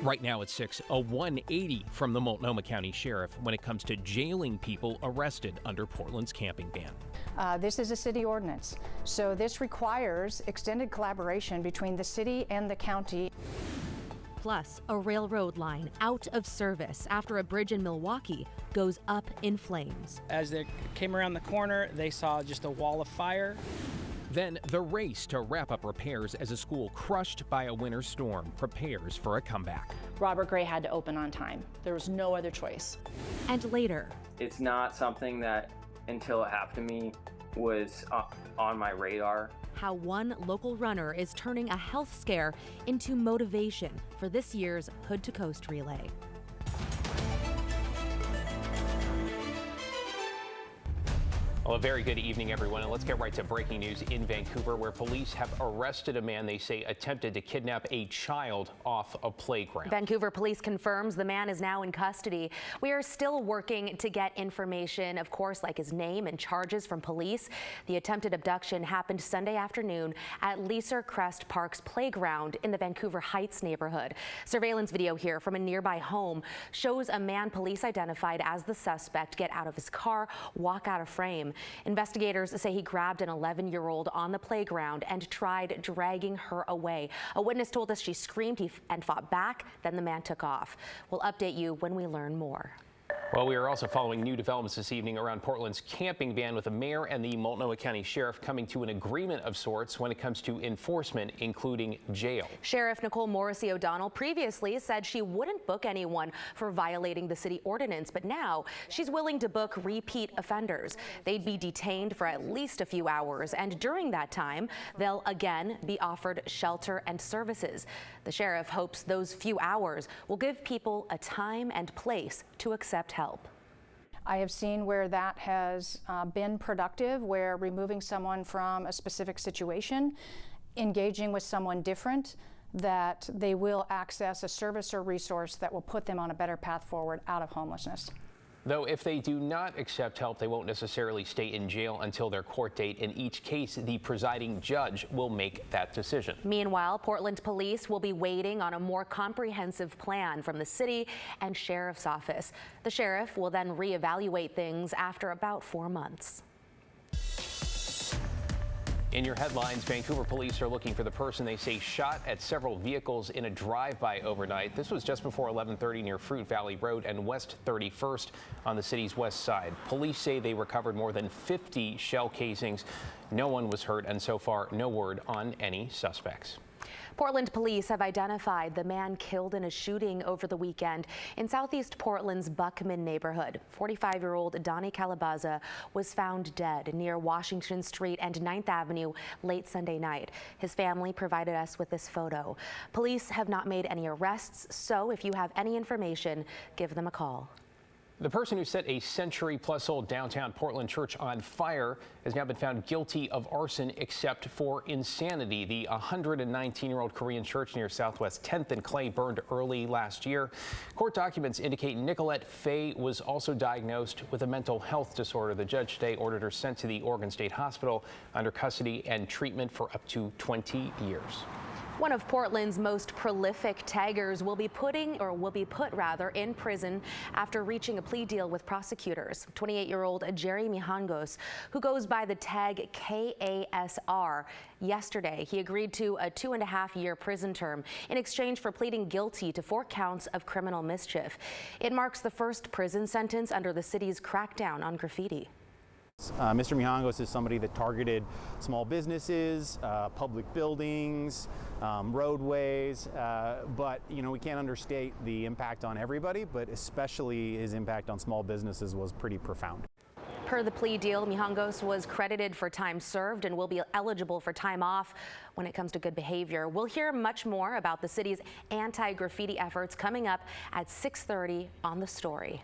Right now at 6, a 180 from the Multnomah County Sheriff when it comes to jailing people arrested under Portland's camping ban. This is a city ordinance, so this requires extended collaboration between the city and the county. Plus, a railroad line out of service after a bridge in Milwaukee goes up in flames. As they came around the corner, they saw just a wall of fire. Then the race to wrap up repairs as a school crushed by a winter storm prepares for a comeback. Robert Gray had to open on time. There was no other choice. And later, it's not something that, until it happened to me, was on my radar. how one local runner is turning a health scare into motivation for this year's Hood to Coast Relay. Well, a very good evening, everyone, and let's get right to breaking news in Vancouver, where police have arrested a man they say attempted to kidnap a child off a playground. Vancouver police confirms the man is now in custody. We are still working to get information, of course, like his name and charges from police. The attempted abduction happened Sunday afternoon at Leaser Crest Park's playground in the Vancouver Heights neighborhood. Surveillance video here from a nearby home shows a man police identified as the suspect get out of his car, walk out of frame. Investigators say he grabbed an 11-year-old on the playground and tried dragging her away. A witness told us she screamed and fought back, then the man took off. We'll update you when we learn more. Well, we are also following new developments this evening around Portland's camping ban, with the mayor and the Multnomah County Sheriff coming to an agreement of sorts when it comes to enforcement, including jail. Sheriff Nicole Morrissey O'Donnell previously said she wouldn't book anyone for violating the city ordinance, but now she's willing to book repeat offenders. They'd be detained for at least a few hours, and during that time, they'll again be offered shelter and services. The sheriff hopes those few hours will give people a time and place to accept help. I have seen where that has been productive, where removing someone from a specific situation, engaging with someone different, that they will access a service or resource that will put them on a better path forward out of homelessness. Though if they do not accept help, they won't necessarily stay in jail until their court date. In each case, the presiding judge will make that decision. Meanwhile, Portland police will be waiting on a more comprehensive plan from the city and sheriff's office. The sheriff will then reevaluate things after about 4 months. In your headlines, Vancouver police are looking for the person they say shot at several vehicles in a drive-by overnight. This was just before 11:30 near Fruit Valley Road and West 31st on the city's west side. Police say they recovered more than 50 shell casings. No one was hurt, and so far, no word on any suspects. Portland police have identified the man killed in a shooting over the weekend in southeast Portland's Buckman neighborhood. 45-year-old Donnie Calabaza was found dead near Washington Street and 9th Avenue late Sunday night. His family provided us with this photo. Police have not made any arrests, so if you have any information, give them a call. The person who set a century-plus-old downtown Portland church on fire has now been found guilty of arson, except for insanity. The 119-year-old Korean church near Southwest 10th and Clay burned early last year. Court documents indicate Nicolette Fay was also diagnosed with a mental health disorder. The judge today ordered her sent to the Oregon State Hospital under custody and treatment for up to 20 years. One of Portland's most prolific taggers will be put in prison after reaching a plea deal with prosecutors. 28-year-old Jerry Mijangos, who goes by the tag KASR, yesterday he agreed to a 2.5-year prison term in exchange for pleading guilty to 4 counts of criminal mischief. It marks the first prison sentence under the city's crackdown on graffiti. Mr. Mijangos is somebody that targeted small businesses, public buildings, roadways, but we can't understate the impact on everybody, but especially his impact on small businesses was pretty profound. Per the plea deal, Mijangos was credited for time served and will be eligible for time off when it comes to good behavior. We'll hear much more about the city's anti-graffiti efforts coming up at 6:30 on The Story.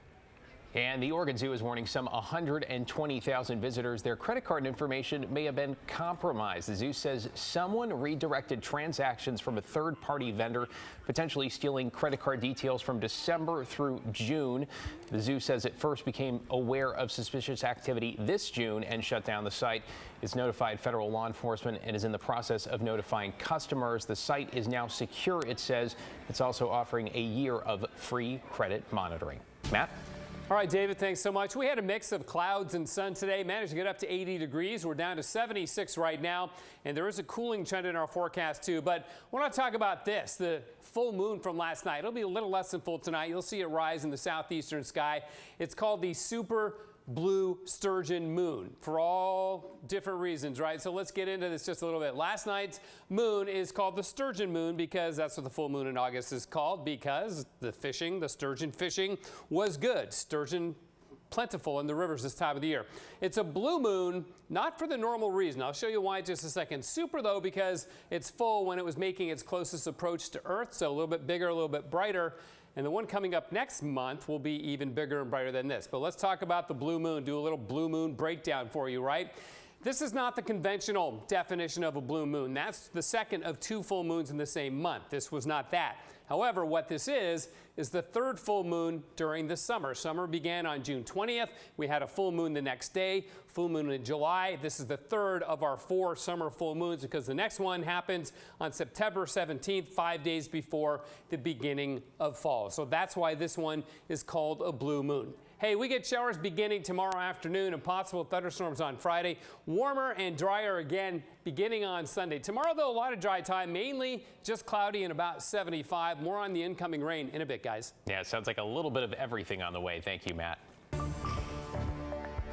And the Oregon Zoo is warning some 120,000 visitors their credit card information may have been compromised. The zoo says someone redirected transactions from a third-party vendor, potentially stealing credit card details from December through June. The zoo says it first became aware of suspicious activity this June and shut down the site. It's notified federal law enforcement and is in the process of notifying customers. The site is now secure, it says. It's also offering a year of free credit monitoring. Matt? All right, David, thanks so much. We had a mix of clouds and sun today, managed to get up to 80 degrees. We're down to 76 right now, and there is a cooling trend in our forecast too. But I want to talk about this, the full moon from last night. It'll be a little less than full tonight. You'll see it rise in the southeastern sky. It's called the super blue sturgeon moon for all different reasons, right? So let's get into this just a little bit. Last night's moon is called the sturgeon moon because that's what the full moon in August is called, because the sturgeon fishing was good. Sturgeon plentiful in the rivers this time of the year. It's a blue moon, not for the normal reason. I'll show you why in just a second. Super though, because it's full when it was making its closest approach to Earth, so a little bit bigger, a little bit brighter. And the one coming up next month will be even bigger and brighter than this. But let's talk about the blue moon, do a little blue moon breakdown for you, right? This is not the conventional definition of a blue moon. That's the second of two full moons in the same month. This was not that. However, what this is the third full moon during the summer. Summer began on June 20th. We had a full moon the next day, full moon in July. This is the third of our 4 summer full moons because the next one happens on September 17th, 5 days before the beginning of fall. So that's why this one is called a blue moon. Hey, we get showers beginning tomorrow afternoon and possible thunderstorms on Friday. Warmer and drier again beginning on Sunday. Tomorrow, though, a lot of dry time, mainly just cloudy and about 75. More on the incoming rain in a bit, guys. Yeah, it sounds like a little bit of everything on the way. Thank you, Matt.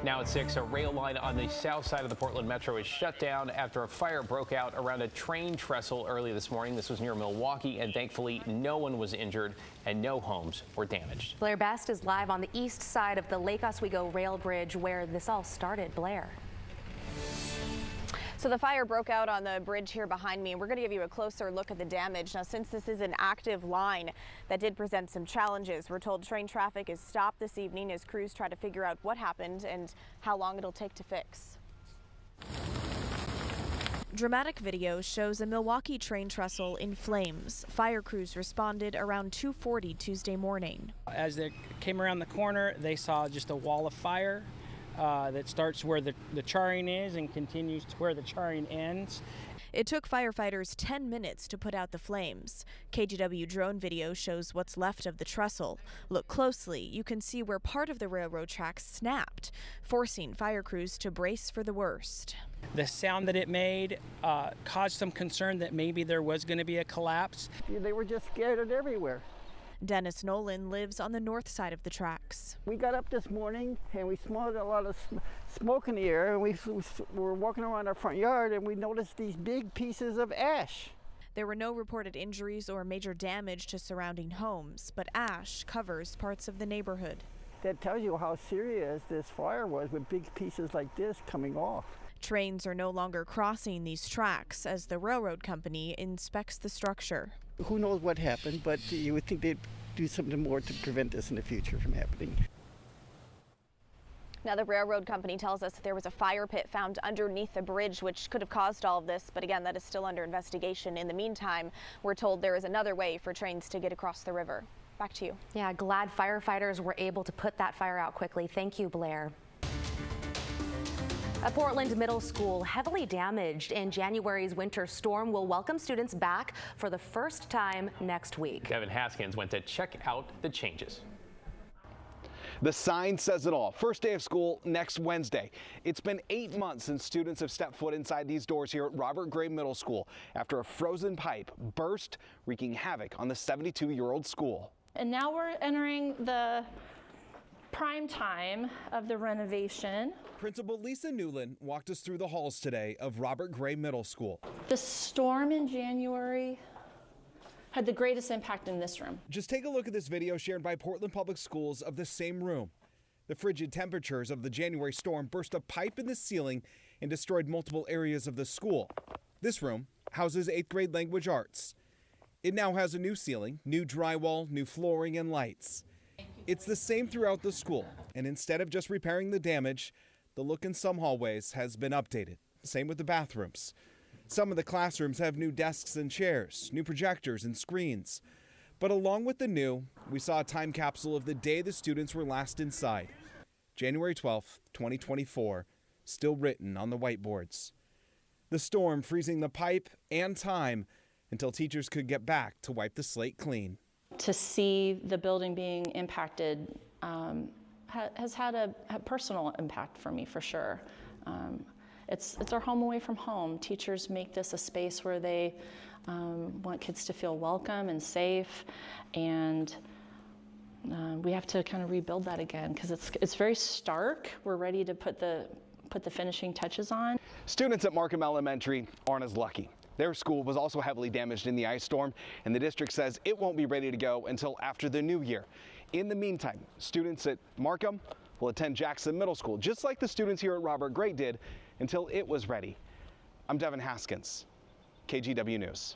Now at 6, a rail line on the south side of the Portland Metro is shut down after a fire broke out around a train trestle early this morning. This was near Milwaukee, and thankfully no one was injured and no homes were damaged. Blair Best is live on the east side of the Lake Oswego rail bridge where this all started. Blair. So the fire broke out on the bridge here behind me, and we're going to give you a closer look at the damage. Now, since this is an active line, that did present some challenges. We're told train traffic is stopped this evening as crews try to figure out what happened and how long it'll take to fix. Dramatic video shows a Milwaukee train trestle in flames. Fire crews responded around 2:40 Tuesday morning. As they came around the corner, they saw just a wall of fire that starts where the charring is and continues to where the charring ends. It took firefighters 10 minutes to put out the flames. KGW drone video shows what's left of the trestle. Look closely, you can see where part of the railroad tracks snapped, forcing fire crews to brace for the worst. The sound that it made caused some concern that maybe there was going to be a collapse. They were just scattered everywhere. Dennis Nolan lives on the north side of the tracks. We got up this morning and we smelled a lot of smoke in the air, and we were walking around our front yard and we noticed these big pieces of ash. There were no reported injuries or major damage to surrounding homes, but ash covers parts of the neighborhood. That tells you how serious this fire was, with big pieces like this coming off. Trains are no longer crossing these tracks as the railroad company inspects the structure. Who knows what happened, but you would think they'd do something more to prevent this in the future from happening. Now, the railroad company tells us that there was a fire pit found underneath the bridge, which could have caused all of this. But again, that is still under investigation. In the meantime, we're told there is another way for trains to get across the river. Back to you. Yeah, glad firefighters were able to put that fire out quickly. Thank you, Blair. A Portland middle school heavily damaged in January's winter storm will welcome students back for the first time next week. Kevin Haskins went to check out the changes. The sign says it all. First day of school next Wednesday. It's been 8 months since students have stepped foot inside these doors here at Robert Gray Middle School after a frozen pipe burst, wreaking havoc on the 72-year-old school. And now we're entering the prime time of the renovation. Principal Lisa Newland walked us through the halls today of Robert Gray Middle School. The storm in January had the greatest impact in this room. Just take a look at this video shared by Portland Public Schools of the same room. The frigid temperatures of the January storm burst a pipe in the ceiling and destroyed multiple areas of the school. This room houses 8th grade language arts. It now has a new ceiling, new drywall, new flooring, and lights. It's the same throughout the school, and instead of just repairing the damage, the look in some hallways has been updated. Same with the bathrooms. Some of the classrooms have new desks and chairs, new projectors and screens. But along with the new, we saw a time capsule of the day the students were last inside. January 12th, 2024, still written on the whiteboards. The storm freezing the pipe and time until teachers could get back to wipe the slate clean. To see the building being impacted has had a personal impact for me, for sure. It's our home away from home. Teachers make this a space where they want kids to feel welcome and safe, and we have to kind of rebuild that again because it's very stark. We're ready to put the finishing touches on. Students at Markham Elementary aren't as lucky. Their school was also heavily damaged in the ice storm, and the district says it won't be ready to go until after the new year. In the meantime, students at Markham will attend Jackson Middle School, just like the students here at Robert Gray did, until it was ready. I'm Devin Haskins, KGW News.